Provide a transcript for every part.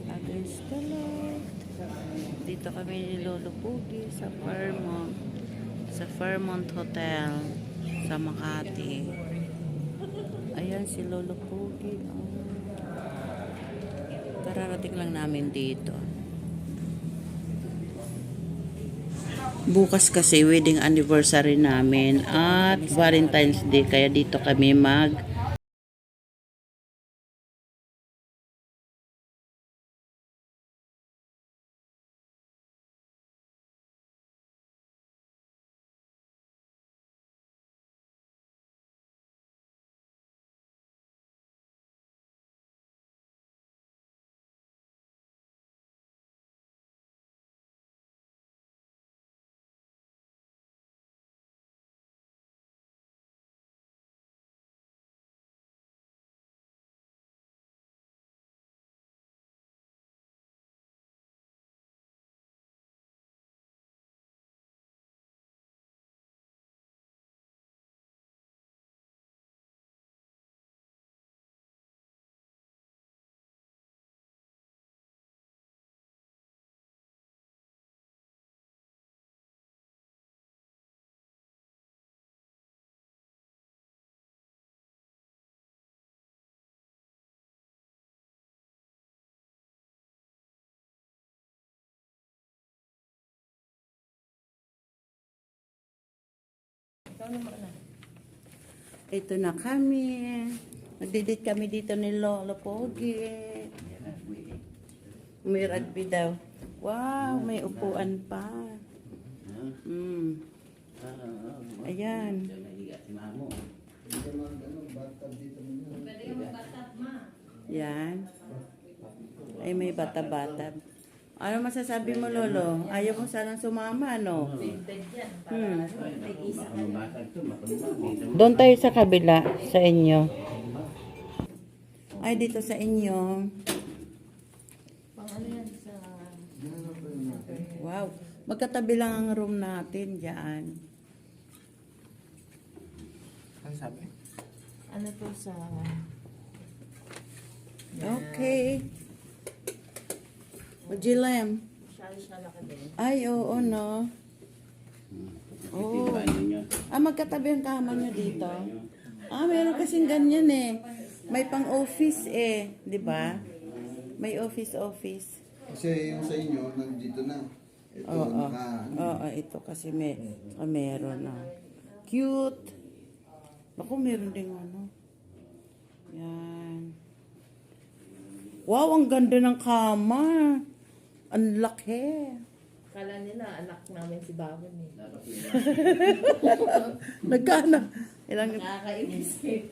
Against the Lord. Dito kami ni Lolo Pugi sa Fairmont. Sa Fairmont Hotel sa Makati. Ayan si Lolo Pugi. Oh. Kararating lang namin dito. Bukas kasi wedding anniversary namin at Valentine's Day, kaya dito kami ito na kami. Nagdidit kami dito ni Lolo Pogi. May rugby daw. Wow, may upuan pa. Ayan. Yan. Ay, may bata-bata. Ano masasabi mo, Lolo? Ayaw mo sanang sumama, no? Doon tayo sa kabila, sa inyo. Ay, dito sa inyo. Wow. Magkatabi lang ang room natin dyan. Ano sabi? Ano to sa... Okay. Ujilem. Shala-shala ka din. Ay, oo, no? Oo. Magkatabi ang kama nyo dito. Meron kasing ganyan eh. May pang-office eh. Di ba? May office. Kasi yung sa inyo, nandito na. Ito, Oo, ito kasi meron na. Cute. Ako, meron din ano. Yan. Wow, ang ganda ng kama. Ang laki. Kala nila, anak namin si Babon eh. Nagkano? Nakakainis eh.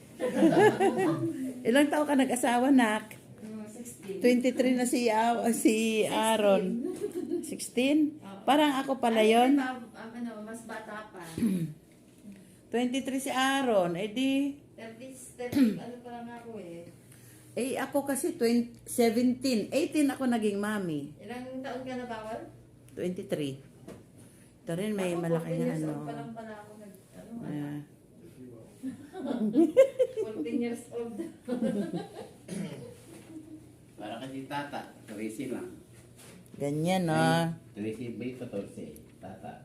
Ilang taon ka nag-asawa, Nak? 16. 23 na si Aaron. 16? Parang ako pala yon. Mas bata pa. 23 si Aaron. Eh di... 30, ano pa lang ako eh. Eh ako kasi 17. 18 ako naging mami. Ilang taon ka na bawal? 23. Ito rin may malaki na ano. Pa lang pala ako nag... Ano? Ah. 14 years old. Para kasi tata, 13 lang. Ganyan, no? 13 by 14, tata.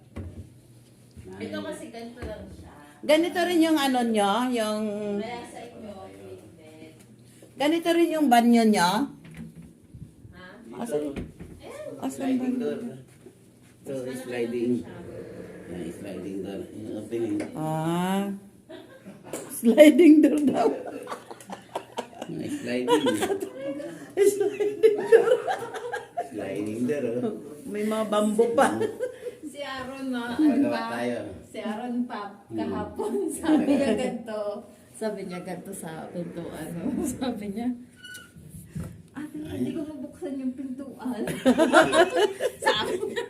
Ito kasi ganito lang siya. Ganito rin yung ano nyo, yung... Kaya sa inyo, twin bed. Ganito rin yung banyo nyo. Ha? Asan ba? Sliding door. So, sliding. Yan, sliding door. Yung opening. Sliding door daw. Yung sliding. Sliding door. Sliding door, oh. May mga bambo pa. Si Aaron na, Magawa tayo. si Aaron pa, kahapon, sabi niya ganito. Sabi niya ganito sa pintuan. Sabi niya, ate, hindi ko mabuksan yung pintuan. sabi niya,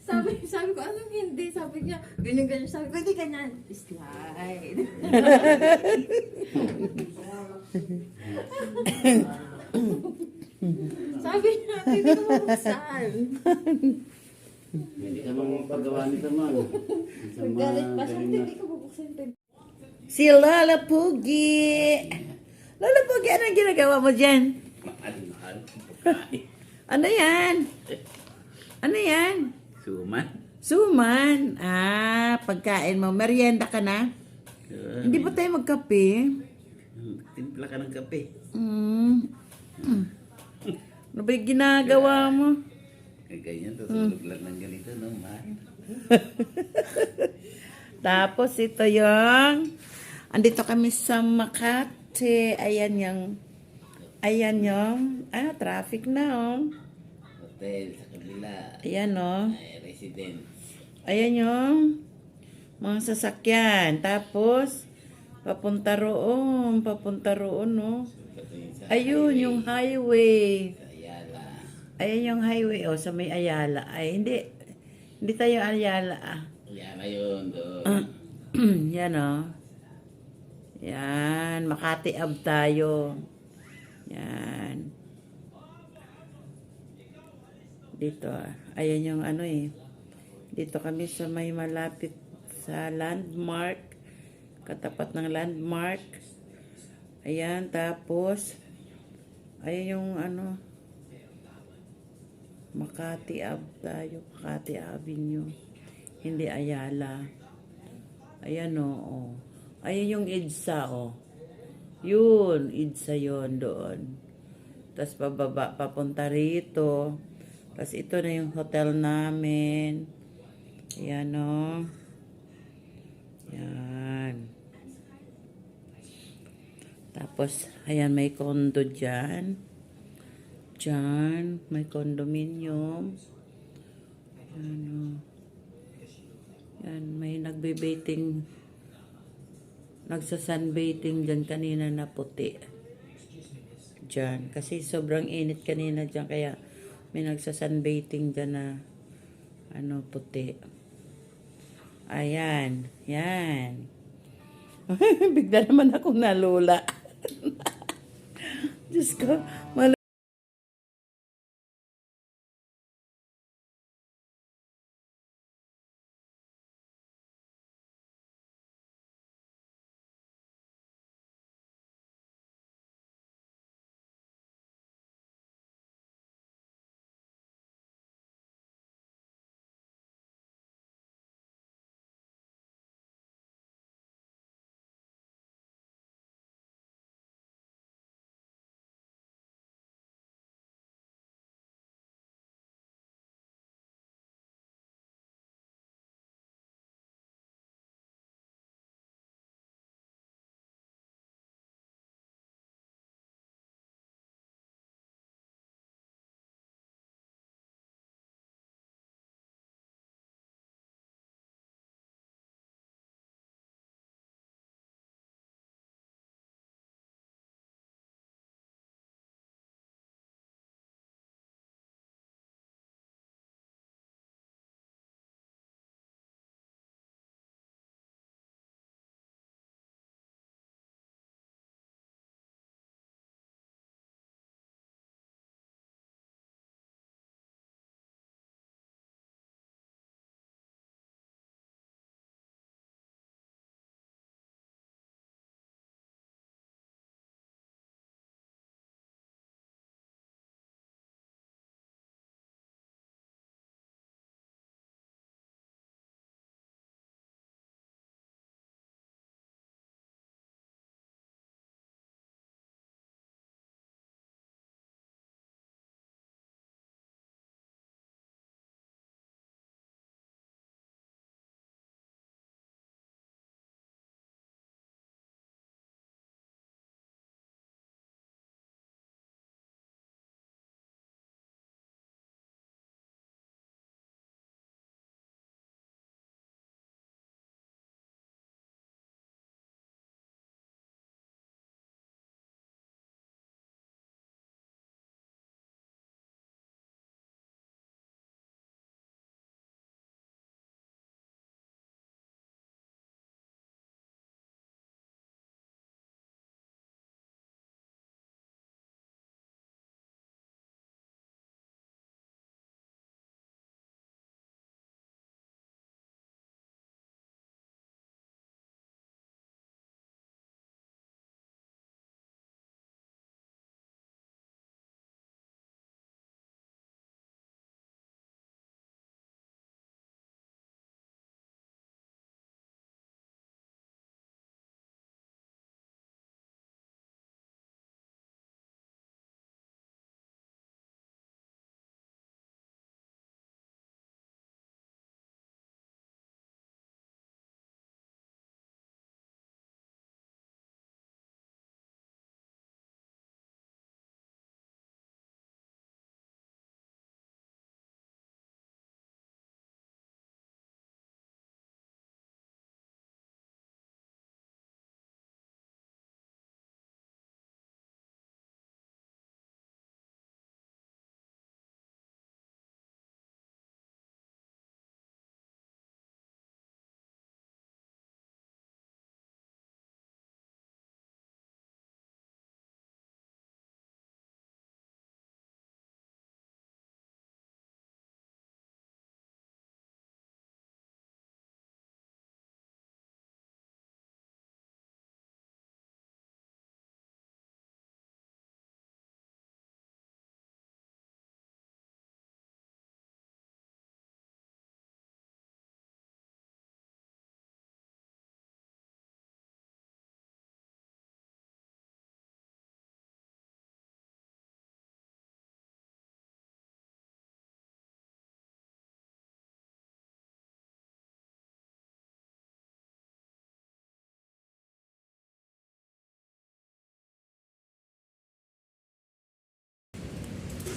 sabi ko, anong hindi? Sabi niya, ganyan. Sabi ko, hindi ganyan. Slide. Sabi niya, hindi ko mabuksan. Hindi ka mang paggawa nito, man. Nagalit pa siya, hindi ko mabuksan yung pintuan. Si Lola Pugi. Lola Pugi, anong ginagawa mo dyan? Mahal. Ano yan? Ano yan? Suman. Suman. Ah, pagkain mo. Merienda ka na? Hindi ba tayo magkape? Timpla ka ng kape. Mm. Ano ba yung ginagawa mo? Ganyan, tutulog lang ng ganito, no, ma? Tapos ito yung, andito kami sa Makati. Ayan yung, traffic na oh. Hotel sa kabila. Ayan oh. Ay, residence. Ayan yung mga sasakyan. Tapos, papunta roon no. Ayun, yung highway. Sa Ayala. Ayan yung highway, oh, sa may Ayala. Ay, hindi tayo Ayala, ah. Ayala yun, doon. Yan, oh. Yan, Makati Ave tayo. Yan. Dito, ayan yung ano eh. Dito kami sa may malapit sa landmark. Katapat ng landmark. Ayan, tapos, ayan yung ano, Makati Ave tayo. Makati Avenue. Hindi Ayala. Ayan o. Oh. Ayan yung EDSA o. Oh. Yun. EDSA yun doon. Tapos pababa, papunta rito. Tapos ito na yung hotel namin. Ayan o. Oh. Yan. Tapos, ayan, may condo dyan. Dyan, may condominium. Ayan o. Yan, may nagbe-baiting, nagsa-sunbaiting dyan kanina na puti. Dyan. Kasi sobrang init kanina dyan, kaya may nagsa-sunbaiting dyan na ano, puti. Ayan. Yan. Bigla naman akong nalula. Diyos ko,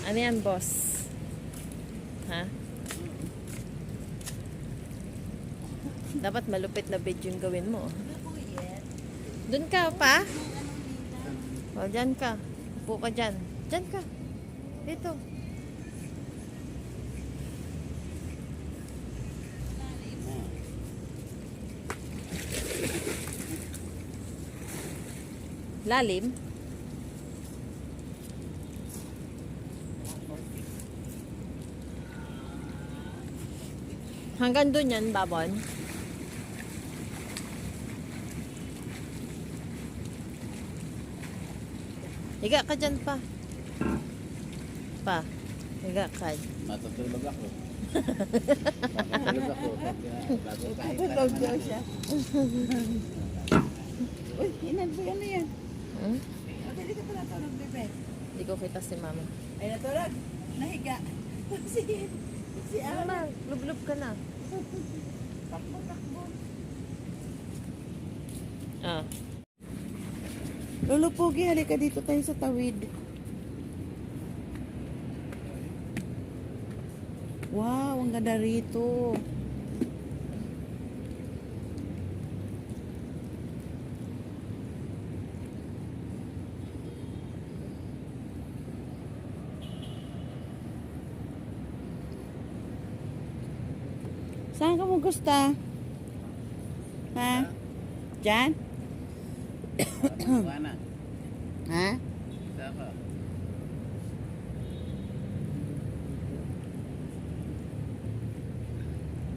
Ano yan, boss? Ha? Dapat malupit na video yung gawin mo. Doon ka pa? O, dyan ka. Upo ka dyan. Dyan ka. Dito. Lalim? Hanggang doon yan, Babon? Higa ka dyan pa. Pa. Higa ka. Matutulog ako. Matutulog ako. Tulog daw siya. Uy, ano yan? Hmm? Madali ka pala tulog, bebe. Hindi ko kita si mama. Ay, natulog. Nahiga. Si Mama, lublub ka na. Takbo. Ah. Lolo Pogi, halika dito tayo sa tawid. Wow, ang ganda rito. Saan ka mo gusto? Ha? Diyan? Mana? Ha? Isa ka.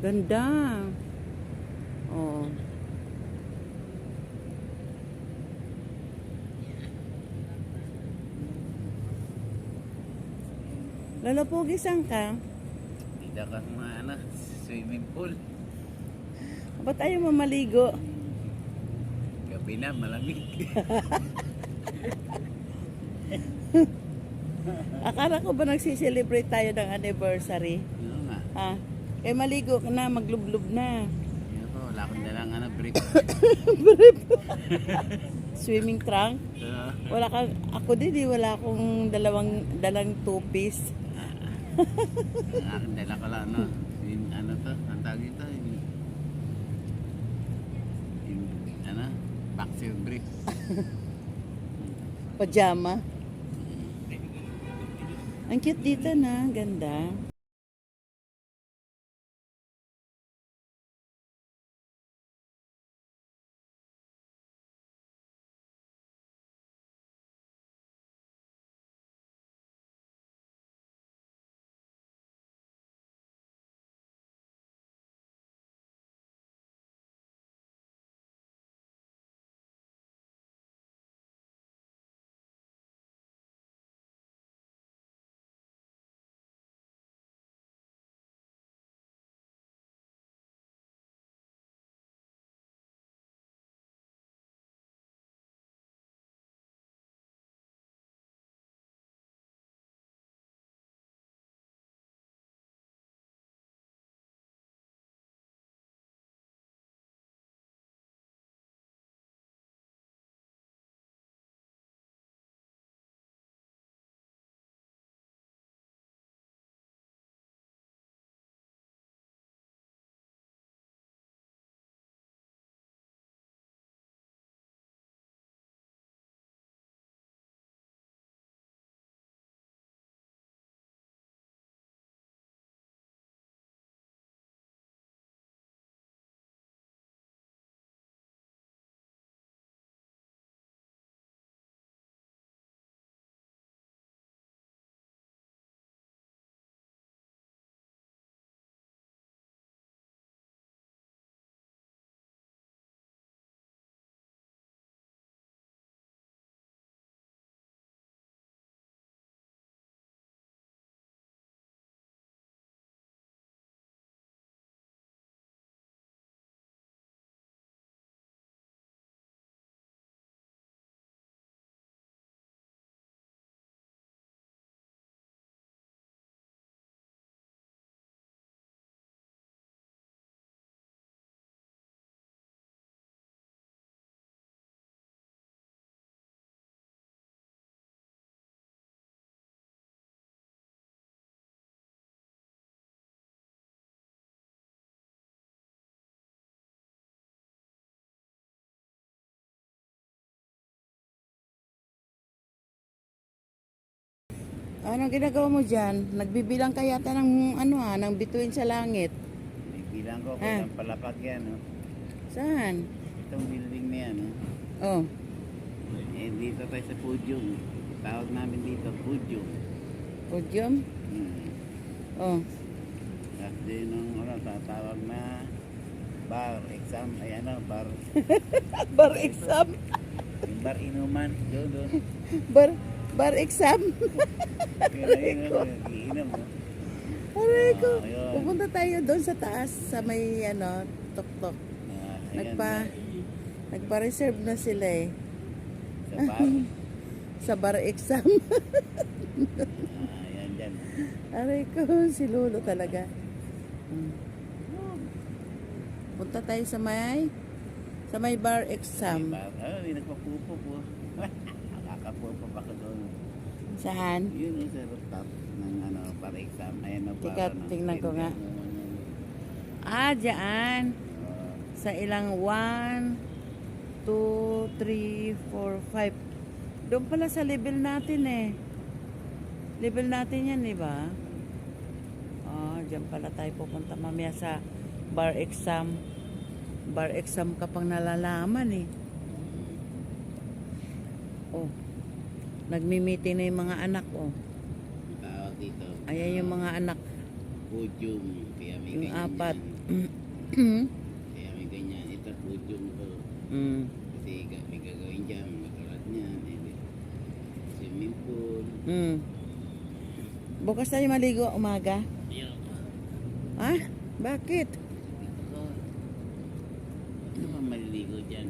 Ganda. Oh. Lolo Pogi, saan ka? Dito ka sa mga swimming pool. Ba't tayo mamaligo? Gabi na, malamig. Akala ko ba nagsiselebrate tayo ng anniversary? Oo nga. Ha? Eh maligo ka na, maglublob na. Yun po, wala akong dalang brief. Swimming trunk? Wala kang, ako din wala akong dalang two-piece. Ang aking dala ko lang, yung ang tawag ito, yung boxer brief. Pajama. Ang cute dito na, ganda. Anong ginagawa mo dyan? Nagbibilang ka yata ng ng bituin sa langit. May bilang ko kung Ah. saan palapag yan. Oh. Saan? Itong building na yan. Oh, Oh. Eh, dito tayo sa podium. Tawag namin dito, podium. podium? Oh, Tapos din nung tatawag na bar, exam, ay bar, bar exam. yung bar inuman, doon. Bar exam. Yun, iinom. Aray ko. Ayun. Pupunta tayo doon sa taas sa may tok-tok. Ayan, Nagpa-reserve na sila eh. sa bar. Sa bar exam. Ayan dyan. Aray ko, si Lolo talaga. Punta tayo sa may bar exam. Bar, may nagpapupo po. Nakakapupo pa ko doon. Saan? Yun yung sa rooftop ng para exam. Ayan na Teka, tingnan ko nga. Diyan. Sa ilang 1, 2, 3, 4, 5. Doon pala sa level natin eh. Level natin yan, di ba? Diyan pala tayo pupunta mamaya sa bar exam. Bar exam ka pang nalalaman eh. Oh. Nagmi-meeting na yung mga anak, oh. Tawag dito. Ayan yung mga anak. Podium. Kaya may Yung ganyan apat. yan. Kaya may ganyan. Ito podium ko. Mm. Kasi may gagawin dyan. Matulad niyan. Swimming pool. Mm. Bukas tayo maligo umaga. Ayun. Ha? Bakit? Ano ba maliligo dyan?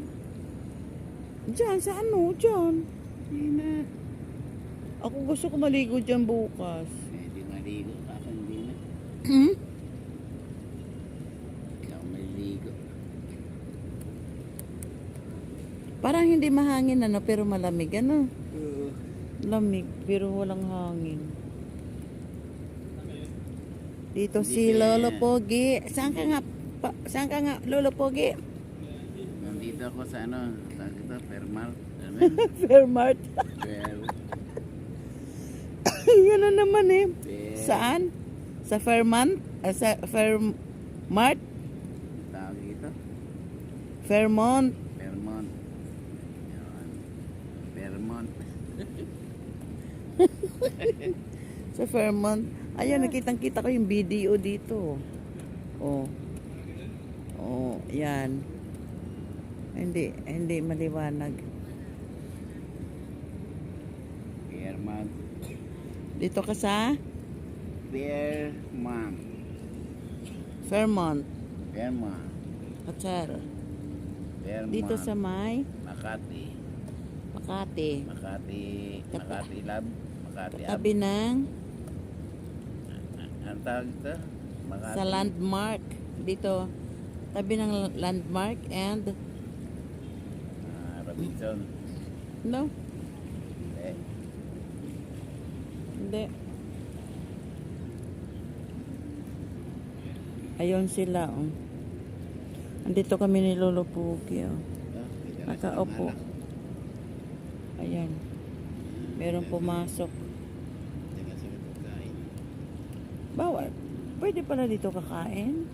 Diyan, sa ano? Diyan. Hindi na. Ako gusto ko maligo dyan bukas. Pwede maligo. Ako hindi na. Hmm? Hindi ako maliligo. Parang hindi mahangin pero malamig Lamig pero walang hangin. Dito si Lolo Pogi. Saan ka nga Lolo Pogi? Nandito ako sa tawag ito, Fairmont. Fairmart. Fair. Yan na naman eh. Fair. Saan? Sa Fairmont? Sa Fairmart? Tawag ito? Fairmont. Fairmont. Yan. Fairmont. Sa Fairmont. Ayan, nakitang-kita ko yung video dito. Oh. Oh, yan. Hindi maliwanag. Fairmont. Dito ka sa Fairmont. Fairmont. Fairmont. Hotel. Fairmont. Dito sa may Makati. Makati. Makati Lab. Makati Ab. Tabi ng Ang tawag ito? Makati. sa landmark. Dito. Tabi ng landmark and Robinson. no? Eh. Hindi. Ayun sila, oh. Andito kami ni Lolo Pugi, oh. Nakaupo. Ayan. Meron pumasok. Bawal. Pwede pala dito kakain.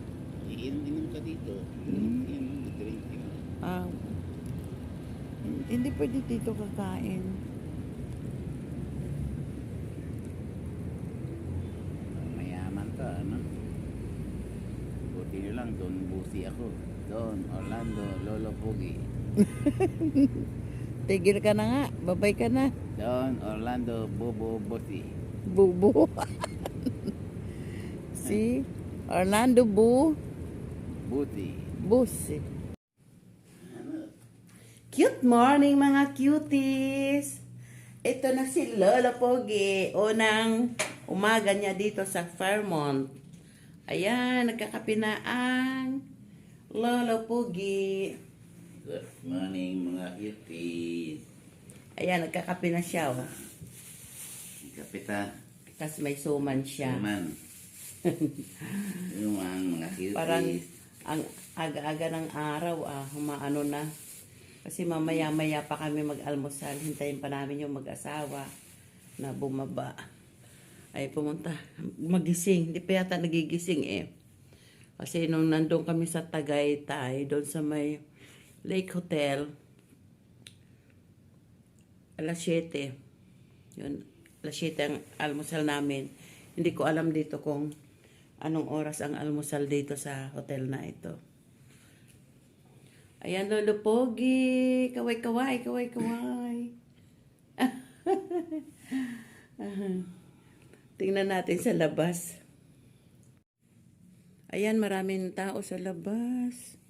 Iinom ka dito. Drink. Hindi pwede dito kakain. Mayaman ka, ano? Buti nyo lang, Don Busi ako. Don, Orlando, Lolo Pugi. Tigil ka na nga. Babay ka na. Don, Orlando, Bobo, Busi. Bubu. Si Orlando Buti. Busi. Cute morning mga cuties! Ito na si Lolo Pogi. Unang umaga niya dito sa Fairmont. Ayan, nagkakape na ang Lolo Pogi. Good morning mga cuties. Ayan, nagkakape na siya. Oh. Kapita. Tapos may suman siya. Naman. Yung mga cuties. Parang ang aga-aga ng araw, humaano na. Kasi mamaya-maya pa kami mag-almusal. Hintayin pa namin yung mag-asawa na bumaba. ay pumunta, magising. Hindi pa yata nagigising eh. Kasi nung nandun kami sa Tagaytay, doon sa may Lake Hotel, alas 7. Yun, alas 7 ang almusal namin. Hindi ko alam dito kung anong oras ang almusal dito sa hotel na ito. Ayan, Lolo Pogi. Kaway-kaway, kaway-kaway. Tingnan natin sa labas. Ayan, maraming tao sa labas.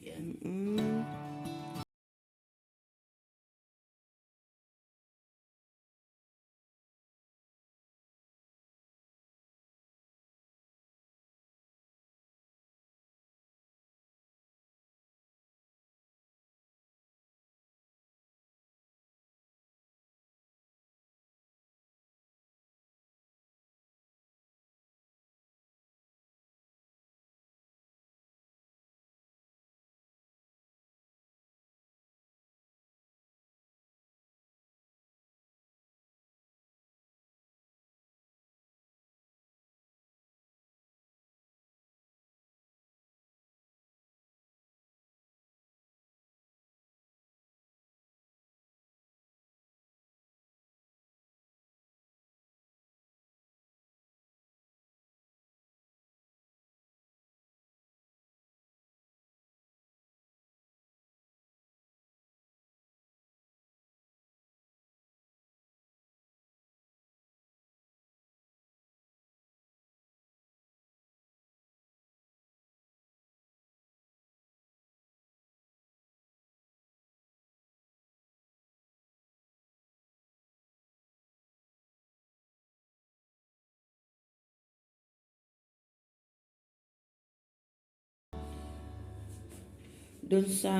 Yan. Doon sa,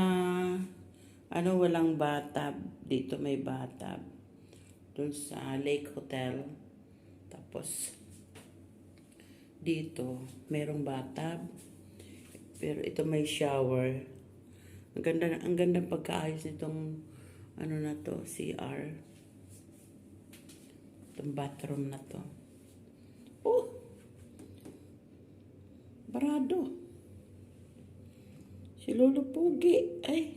ano, walang bathtub. Dito may bathtub. Doon sa Lake Hotel. Tapos, dito, merong bathtub. Pero ito may shower. Ang ganda pagkaayos nitong, ano na to, CR. Itong bathroom na to. Oh! Barado. Si Lolo Pogi. Ay.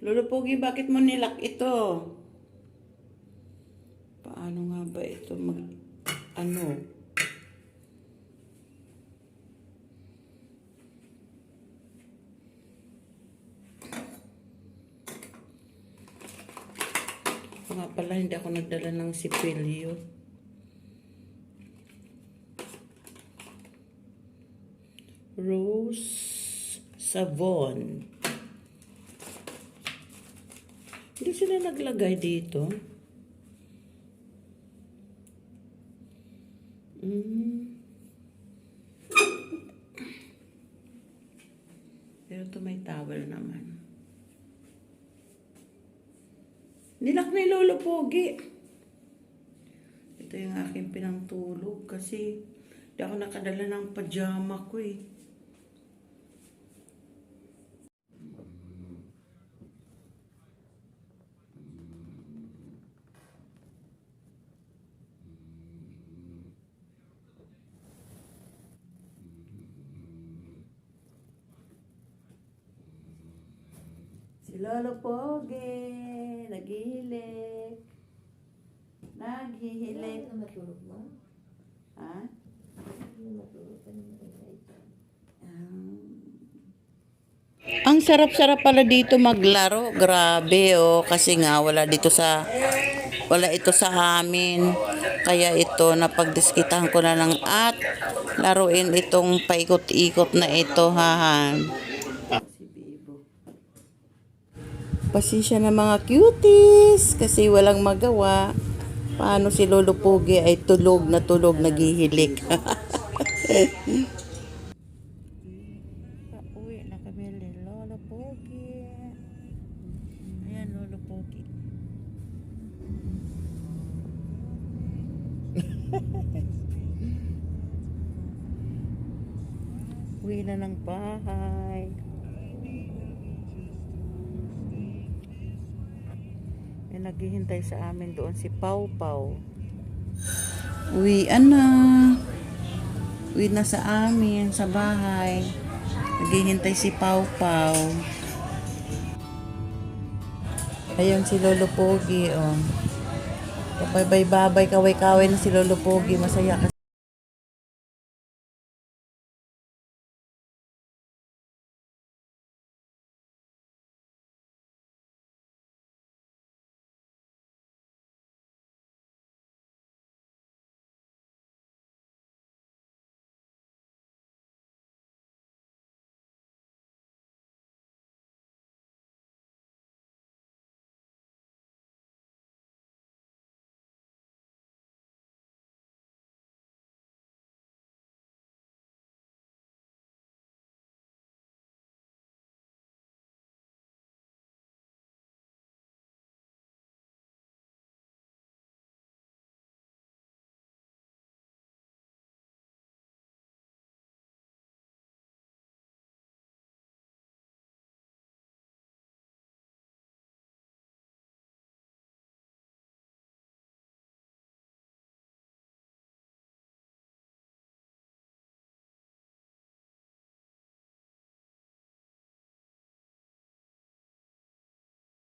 Lolo Pogi, bakit mo nilak ito? Paano nga ba ito ano? Nga pala, hindi ako nagdala ng sipilyo. Rose Savon. Hindi sila naglagay dito. Pero ito may towel naman. Nilak ni Lolo Pogi. Ito yung aking pinangtulog kasi di ako nakadala ng pajama ko eh. Si Lolo Pogi, naghihilik. Naghihilik. Ano matulog mo? Ha? Ano matulog ka naman Ang sarap-sarap pala dito maglaro. Grabe oh, kasi nga wala ito sa amin. Kaya ito napagdiskitahan ko na lang at laruin itong paikot-ikot na ito, hahan. Pasensya na mga cuties kasi walang magawa. Paano si Lolo Pogi ay tulog, naghihilik. Pauwi na kami ni Lolo Pogi. Ayan, Lolo Pogi. Uwi na ng bahay. May naghihintay sa amin doon si Pau Pau. Uwian na. Uwi na sa amin, sa bahay. Naghihintay si Pau Pau. Ayun si Lolo Pogi, oh. Babay-babay, kaway-kaway na si Lolo Pogi. Masaya kasi